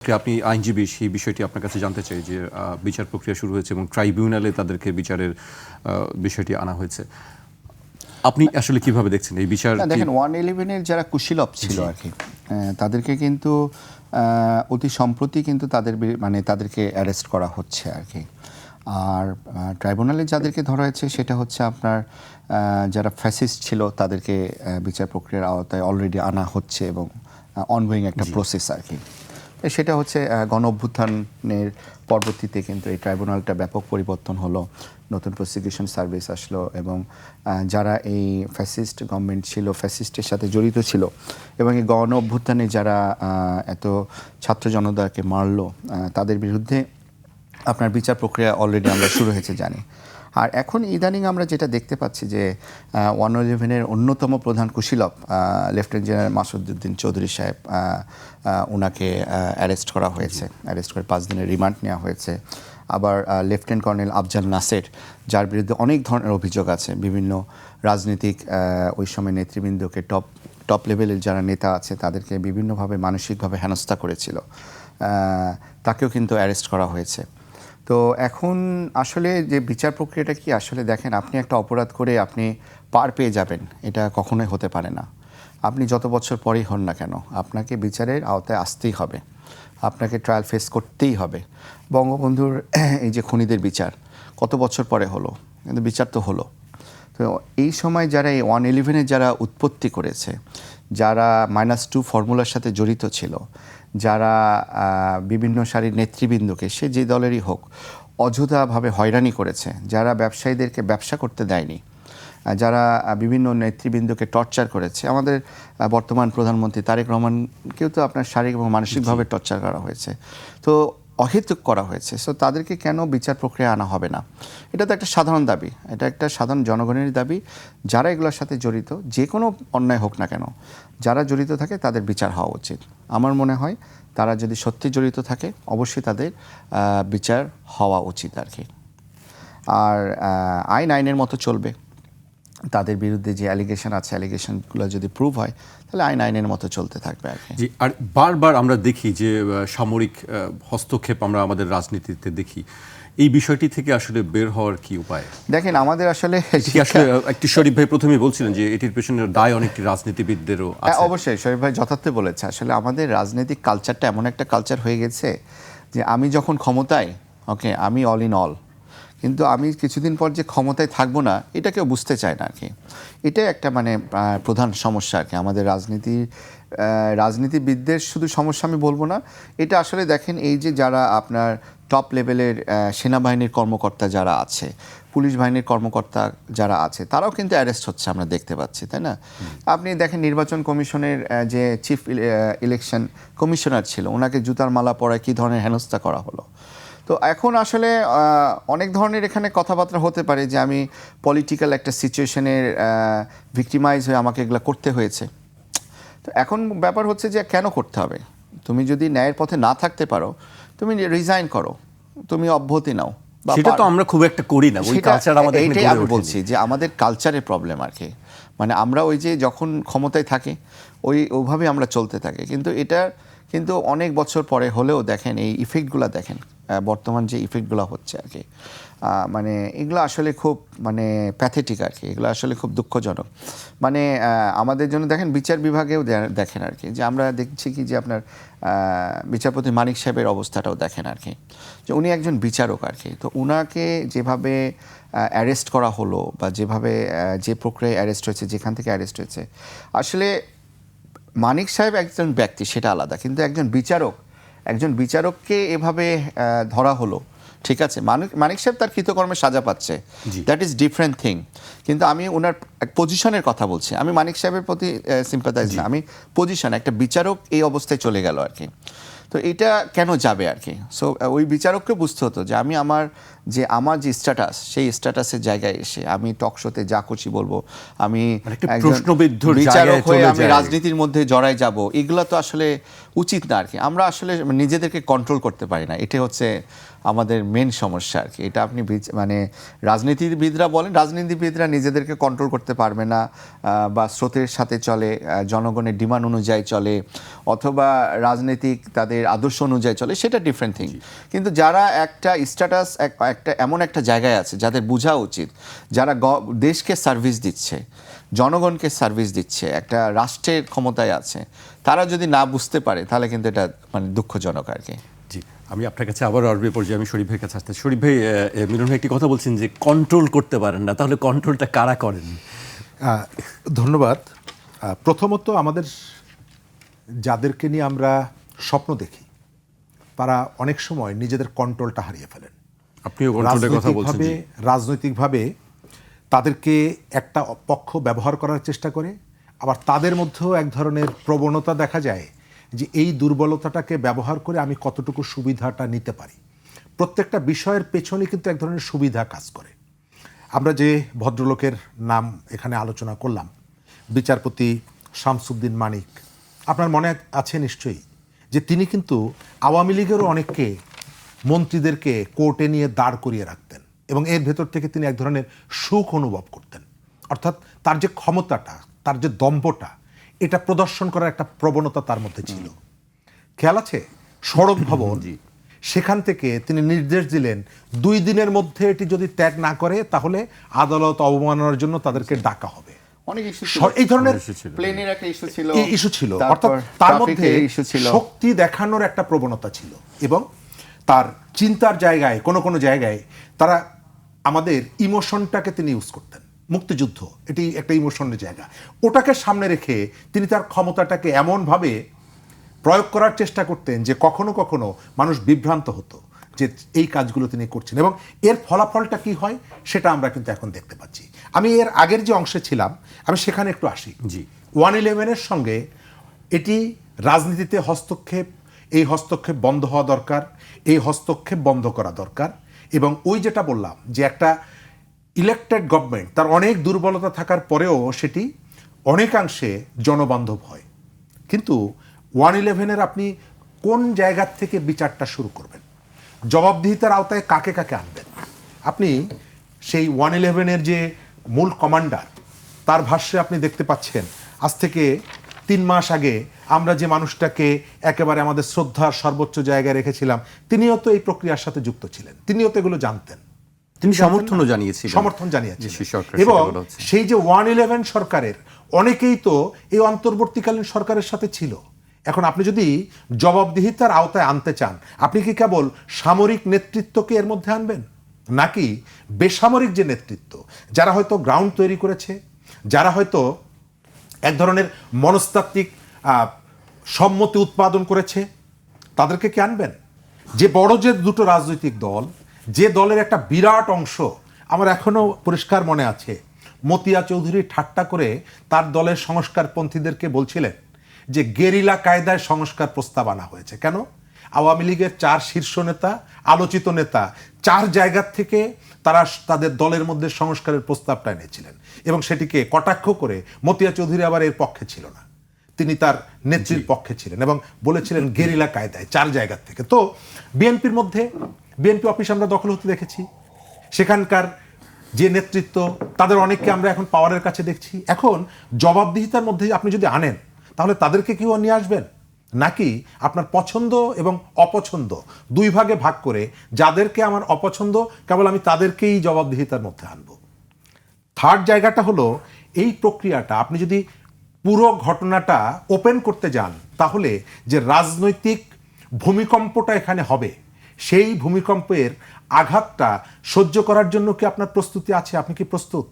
আপনি আইনজীবী, সেই বিষয়টি আপনার কাছে জানতে চাই যে বিচার প্রক্রিয়া শুরু হয়েছে এবং ট্রাইব্যুনালে তাদেরকে বিচারের বিষয়টি আনা হয়েছে। আপনি আসলে কিভাবে দেখছেন এই বিচার? দেখেন 111-এর যারা কুশীলব ছিল আর কি, তাদেরকে কিন্তু অতি সম্প্রতি কিন্তু তাদেরকে অ্যারেস্ট করা হচ্ছে আর কি। আর ট্রাইব্যুনালে যাদেরকে ধরা হয়েছে সেটা হচ্ছে আপনার যারা ফ্যাসিস্ট ছিল তাদেরকে বিচার প্রক্রিয়ার আওতায় অলরেডি আনা হচ্ছে এবং অনগোয়িং একটা প্রসেস আর কি। সেটা হচ্ছে গণ অভ্যুত্থানের পরবর্তীতে কিন্তু এই ট্রাইব্যুনালটা ব্যাপক পরিবর্তন হলো, নতুন প্রসিকিউশন সার্ভিস আসলো এবং যারা এই ফ্যাসিস্ট গভর্নমেন্ট ছিল, ফ্যাসিস্টের সাথে জড়িত ছিল এবং এই গণ অভ্যুত্থানে যারা এত ছাত্র জনতাকে মারলো তাদের বিরুদ্ধে আপনার বিচার প্রক্রিয়া অলরেডি আমরা শুরু হয়েছে জানি। আর এখন ইদানিং আমরা যেটা দেখতে পাচ্ছি যে 111-এর অন্যতম প্রধান কুশীলব লেফটেন্যান্ট জেনারেল মাসুদউদ্দিন চৌধুরী সাহেব, ওনাকে অ্যারেস্ট করা হয়েছে, অ্যারেস্ট করে 5 দিনের রিমান্ড নেওয়া হয়েছে। আবার লেফটেন্যান্ট কর্নেল আফজাল নাসের, যার বিরুদ্ধে অনেক ধরনের অভিযোগ আছে, বিভিন্ন রাজনৈতিক ওই সময় নেতৃবৃন্দকে টপ লেভেলের যারা নেতা আছে তাদেরকে বিভিন্নভাবে মানসিকভাবে হেনস্থা করেছিল, তাকেও কিন্তু অ্যারেস্ট করা হয়েছে। তো এখন আসলে যে বিচার প্রক্রিয়াটা কি, আসলে দেখেন, আপনি একটা অপরাধ করে আপনি পার পেয়ে যাবেন এটা কখনোই হতে পারে না। আপনি যত বছর পরেই হন না কেন, আপনাকে বিচারের আওতায় আসতেই হবে, আপনাকে ট্রায়াল ফেস করতেই হবে। বঙ্গবন্ধুর এই যে খুনিদের বিচার কত বছর পরে হলো, কিন্তু বিচার তো হলো। তো এই সময় যারা এই 111-এর যারা উৎপত্তি করেছে, যারা -2 ফর্মুলার সাথে জড়িত ছিল, যারা বিভিন্ন সারির নেতৃবৃন্দকে, সে যে দলেরই হোক, অযথাভাবে হয়রানি করেছে, যারা ব্যবসায়ীদেরকে ব্যবসা করতে দেয়নি, যারা বিভিন্ন নেতৃবৃন্দকে টর্চার করেছে, আমাদের বর্তমান প্রধানমন্ত্রী তারেক রহমানকেও তো আপনার শারীরিক এবং মানসিকভাবে টর্চার করা হয়েছে, তো অহেতুক করা হয়েছে। সো তাদেরকে কেন বিচার প্রক্রিয়া আনা হবে না? এটা তো একটা সাধারণ দাবি, এটা একটা সাধারণ জনগণের দাবি। যারা এগুলোর সাথে জড়িত, যে কোনো অন্যায় হোক না কেন, যারা জড়িত থাকে তাদের বিচার হওয়া উচিত। আমার মনে হয় তারা যদি সত্যি জড়িত থাকে অবশ্যই তাদের বিচার হওয়া উচিত আর কি। আর আইন আইনের মতো চলবে, তাদের বিরুদ্ধে যে অ্যালিগেশন আছে, অ্যালিগেশনগুলো যদি প্রুভ হয় তাহলে আইন আইনের মতো চলতে থাকবে আর কি। জি, আর বারবার আমরা দেখি যে সামরিক হস্তক্ষেপ আমরা আমাদের রাজনীতিতে দেখি, এই বিষয়টি থেকে আসলে বের হওয়ার কি উপায়? দেখেন, আমাদের আসলে একটি শরীফ ভাই প্রথমেই বলছিলেন যে এটির পেছনের দায় অনেকটি রাজনীতিবিদদেরও আছে। অবশ্যই শরীফ ভাই যথার্থ বলেছে। আসলে আমাদের রাজনৈতিক কালচারটা এমন একটা কালচার হয়ে গেছে যে আমি যখন ক্ষমতায়, ওকে, আমি অল ইন অল, কিন্তু আমি কিছুদিন পর যে ক্ষমতায় থাকবো না এটা কেউ বুঝতে চায় না আর কি। এটাই একটা প্রধান সমস্যা আর কি আমাদের রাজনীতিবিদদের। শুধু সমস্যা আমি বলবো না, এটা আসলে দেখেন, এই যে যারা আপনার টপ লেভেলের সেনাবাহিনীর কর্মকর্তা যারা আছে, পুলিশ বাহিনীর কর্মকর্তা যারা আছে, তারাও কিন্তু অ্যারেস্ট হচ্ছে, আমরা দেখতে পাচ্ছি, তাই না? আপনি দেখেন নির্বাচন কমিশনের যে চিফ ইলেকশন কমিশনার ছিল, ওনাকে জুতার মালা পরায় কী ধরনের হেনস্থা করা হলো। তো এখন আসলে অনেক ধরনের এখানে কথাবার্তা হতে পারে যে আমি পলিটিক্যাল একটা সিচুয়েশনের ভিক্টিমাইজ হয়ে আমাকে এগুলো করতে হয়েছে। তো এখন ব্যাপার হচ্ছে যে কেন করতে হবে? তুমি যদি ন্যায়ের পথে না থাকতে পারো, তুমি রিজাইন করো, তুমি অব্যাহতি নাও। সেটা তো আমরা খুব একটা করি না, ওই কালচার আমাদের এখানে গড়ে ওঠেনি। আমি বলছি যে আমাদের কালচারের প্রবলেম আর কি। আমরা ওই যে যখন ক্ষমতায় থাকি ওইভাবে আমরা চলতে থাকি, কিন্তু এটা কিন্তু অনেক বছর পরে হলেও দেখেন এই ইফেক্টগুলো দেখেন, বর্তমান যে ইফেক্টগুলো হচ্ছে আর কি, এগুলো আসলে খুব প্যাথেটিক আর কি। এগুলো আসলে খুব দুঃখজনক। আমাদের জন্য দেখেন বিচার বিভাগেও দেখেন আর কি, যে আমরা দেখছি কি যে আপনার বিচারপতি মানিক সাহেবের অবস্থাটাও দেখেন আর কি, যে উনি একজন বিচারক আর কি। তো উনাকে যেভাবে অ্যারেস্ট করা হলো বা যেভাবে যে প্রক্রিয়ায় অ্যারেস্ট হয়েছে, যেখান থেকে অ্যারেস্ট হয়েছে, আসলে মানিক সাহেব একজন ব্যক্তি সেটা আলাদা, কিন্তু একজন বিচারককে এভাবে ধরা হলো, ঠিক আছে, মানিক সাহেব তার কৃতকর্মে সাজা পাচ্ছে, দ্যাট ইজ ডিফারেন্ট থিং। কিন্তু আমি ওনার পজিশনের কথা বলছি, আমি মানিক সাহেবের প্রতি সিম্পাথাইজ না, আমি পজিশন, একটা বিচারক এই অবস্থায় চলে গেল আর কি। তো এটা কেন যাবে আর কি? সো ওই বিচারককে বুঝতে হতো যে আমার যে স্ট্যাটাস, সেই স্ট্যাটাসের জায়গায় এসে আমি টক শোতে যা খুশি বলবো, আমি বিচারক হয়ে আমি রাজনীতির মধ্যে জড়ায় যাব, এগুলো তো আসলে উচিত না আর কি। আমরা আসলে নিজেদেরকে কন্ট্রোল করতে পারি না, এটা হচ্ছে আমাদের মেন সমস্যা আর কি। এটা আপনি রাজনীতিবিদরা নিজেদেরকে কন্ট্রোল করতে পারবে না, বা স্রোতের সাথে চলে, জনগণের ডিমান্ড অনুযায়ী চলে, অথবা রাজনৈতিক তাদের তাদের আদর্শ অনুযায়ী চলে, সেটা ডিফারেন্ট থিং। কিন্তু যারা একটা স্ট্যাটাস, একটা এমন একটা জায়গায় আছে যাদের বোঝা উচিত, যারা দেশকে সার্ভিস দিচ্ছে, জনগণকে সার্ভিস দিচ্ছে, একটা রাষ্ট্রের ক্ষমতায় আছে, তারা যদি না বুঝতে পারে তাহলে কিন্তু এটা মানে দুঃখজনক আর কি। জি, আমি আপনার কাছে আবার আসবে পর্যায়ে আমি শরীফ ভাইয়ের কাছে আসতে। শরীফ ভাই, মিলন ভাই একটি কথা বলছেন যে কন্ট্রোল করতে পারেন না, তাহলে কন্ট্রোলটা কারা করেন? ধন্যবাদ। প্রথমত আমাদের যাদেরকে নিয়ে আমরা স্বপ্ন দেখি তারা অনেক সময় নিজেদের কন্ট্রোলটা হারিয়ে ফেলেন। আপনিও কন্ট্রোলের কথা বলছেন। রাজনৈতিকভাবে তাদেরকে একটা পক্ষ ব্যবহার করার চেষ্টা করে, আবার তাদের মধ্যেও এক ধরনের প্রবণতা দেখা যায় যে এই দুর্বলতাটাকে ব্যবহার করে আমি কতটুকু সুবিধাটা নিতে পারি। প্রত্যেকটা বিষয়ের পেছনে কিন্তু এক ধরনের সুবিধা কাজ করে। আমরা যে ভদ্রলোকের নাম এখানে আলোচনা করলাম, বিচারপতি শামসুদ্দিন মানিক, আপনার মনে আছে নিশ্চয়ই যে তিনি কিন্তু আওয়ামী লীগেরও অনেককে, মন্ত্রীদেরকে কোর্টে নিয়ে দাঁড় করিয়ে রাখতেন এবং এর ভেতর থেকে তিনি এক ধরনের সুখ অনুভব করতেন। অর্থাৎ তার যে ক্ষমতাটা, তার যে দম্ভটা, এটা প্রদর্শন করার একটা প্রবণতা তার মধ্যে ছিল। খেয়াল আছে? সড়ক ভবন, সেখান থেকে তিনি নির্দেশ দিলেন 2 দিনের মধ্যে এটি যদি ত্যাগ না করে তাহলে আদালত অবমাননার জন্য তাদেরকে ডাকা হবে। অনেক ইস্যু এই ধরনের প্লেনের একটা ইস্যু ছিল, ইস্যু ছিল। অর্থাৎ তার মধ্যে শক্তি দেখানোর একটা প্রবণতা ছিল এবং তার চিন্তার জায়গায় কোনো জায়গায় তারা আমাদের ইমোশনটাকে তিনি ইউজ করতেন। মুক্তিযুদ্ধ এটি একটা ইমোশনের জায়গা, ওটাকে সামনে রেখে তিনি তার ক্ষমতাটাকে এমনভাবে প্রয়োগ করার চেষ্টা করতেন যে কখনো কখনো মানুষ বিভ্রান্ত হতো যে এই কাজগুলো তিনি করছেন, এবং এর ফলাফলটা কি হয় সেটা আমরা কিন্তু এখন দেখতে পাচ্ছি। আমি এর আগের যে অংশে ছিলাম আমি সেখানে একটু আসি। 111-এর সঙ্গে এটি রাজনীতিতে হস্তক্ষেপ, এই হস্তক্ষেপ বন্ধ হওয়া দরকার, এই হস্তক্ষেপ বন্ধ করা দরকার। এবং ওই যেটা বললাম যে একটা ইলেক্টেড গভর্নমেন্ট তার অনেক দুর্বলতা থাকার পরেও সেটি অনেকাংশে জনবান্ধব হয়। কিন্তু 111-এর আপনি কোন জায়গার থেকে বিচারটা শুরু করবেন, জবাবদিহিতার আওতায় কাকে কাকে আনবেন? আপনি সেই 111-এর যে মূল কমান্ডার, তার ভাষ্যে আপনি দেখতে পাচ্ছেন আজ থেকে 3 মাস আগে আমরা যে মানুষটাকে একেবারে আমাদের শ্রদ্ধার সর্বোচ্চ জায়গায় রেখেছিলাম, তিনিও তো এই প্রক্রিয়ার সাথে যুক্ত ছিলেন, তিনিও তো এগুলো জানতেন, তিনি সমর্থন জানিয়েছিলেন। এবং সেই যে 111 সরকারের অনেকেই তো এই অন্তর্বর্তীকালীন সরকারের সাথে ছিল। এখন আপনি যদি জবাবদিহিতার আওতায় আনতে চান, আপনি কি কেবল সামরিক নেতৃত্বকে এর মধ্যে আনবেন, নাকি বেসামরিক যে নেতৃত্ব, যারা হয়তো গ্রাউন্ড তৈরি করেছে, যারা হয়তো এক ধরনের মনস্তাত্ত্বিক সম্মতি উৎপাদন করেছে, তাদেরকে কি আনবেন? যে বড় যে দুটো রাজনৈতিক দল, যে দলের একটা বিরাট অংশ, আমার এখনো পরিষ্কার মনে আছে মতিয়া চৌধুরী ঠাট্টা করে তার দলের সংস্কারপন্থীদেরকে বলছিলেন যে গেরিলা কায়দায় সংস্কার প্রস্তাব আনা হয়েছে। কেন? আওয়ামী লীগের 4 শীর্ষ নেতা, আলোচিত নেতা 4 জায়গার থেকে তারা তাদের দলের মধ্যে সংস্কারের প্রস্তাবটা এনেছিলেন এবং সেটিকে কটাক্ষ করে মতিয়া চৌধুরী আবার এর পক্ষে ছিল না, তিনি তার নেত্রীর পক্ষে ছিলেন এবং বলেছিলেন গেরিলা কায়দায় 4 জায়গার থেকে। তো বিএনপির মধ্যে বিএনপি অফিস আমরা দখল হতে দেখেছি, সেখানকার যে নেতৃত্ব তাদের অনেককে আমরা এখন পাওয়ারের কাছে দেখছি। এখন জবাবদিহিতার মধ্যে আপনি যদি আনেন তাহলে তাদেরকে কেউ নিয়ে আসবেন, নাকি আপনার পছন্দ এবং অপছন্দ 2 ভাগে ভাগ করে যাদেরকে আমার অপছন্দ কেবল আমি তাদেরকেই জবাবদিহিতার মধ্যে আনব? থার্ড জায়গাটা হলো এই প্রক্রিয়াটা আপনি যদি পুরো ঘটনাটা ওপেন করতে যান তাহলে যে রাজনৈতিক ভূমিকম্পটা এখানে হবে, সেই ভূমিকম্পের আঘাতটা সহ্য করার জন্য কি আপনার প্রস্তুতি আছে? আপনি কি প্রস্তুত?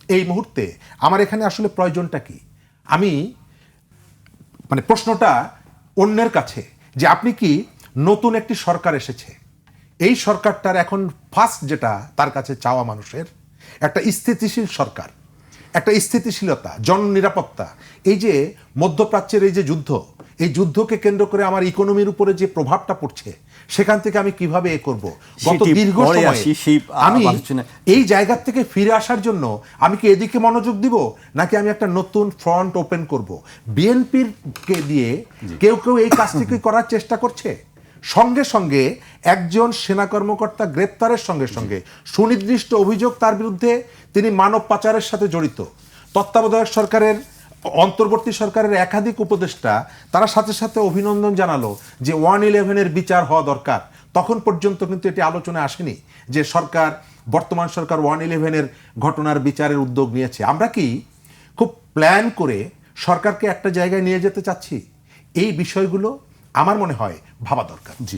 এই মুহূর্তে আমার এখানে আসলে প্রয়োজনটা কি? আমি মানে প্রশ্নটা অন্যের কাছে যে আপনি কি, নতুন একটি সরকার এসেছে, এই সরকারটার এখন ফার্স্ট যেটা তার কাছে চাওয়া মানুষের একটা স্থিতিশীল সরকার, একটা স্থিতিশীলতা, জননিরাপত্তা। এই যে মধ্যপ্রাচ্যের এই যে যুদ্ধ, এই যুদ্ধকে কেন্দ্র করে আমার ইকোনমির উপরে যে প্রভাবটা পড়ছে, সেখান থেকে আমি কিভাবে করব গত দীর্ঘ সময়ে আমি এই জায়গা থেকে ফিরে আসার জন্য আমি কি এদিকে মনোযোগ দিব, নাকি আমি একটা নতুন ফ্রন্ট ওপেন করব? বিএনপির কে দিয়ে কেউ কেউ এই কাজটিকে করার চেষ্টা করছে। সঙ্গে সঙ্গে একজন সেনা কর্মকর্তা গ্রেপ্তারের সঙ্গে সঙ্গে সুনির্দিষ্ট অভিযোগ তার বিরুদ্ধে, তিনি মানব পাচারের সাথে জড়িত, তত্ত্বাবধায়ক সরকারের অন্তর্বর্তী সরকারের একাধিক উপদেষ্টা তারা সাথে সাথে অভিনন্দন জানালো যে 111-এর বিচার হওয়া দরকার। তখন পর্যন্ত কিন্তু এটি আলোচনায় আসেনি যে সরকার, বর্তমান সরকার 111-এর ঘটনার বিচারের উদ্যোগ নিয়েছে। আমরা কি খুব প্ল্যান করে সরকারকে একটা জায়গায় নিয়ে যেতে চাচ্ছি? এই বিষয়গুলো আমার মনে হয় ভাবা দরকার। জি,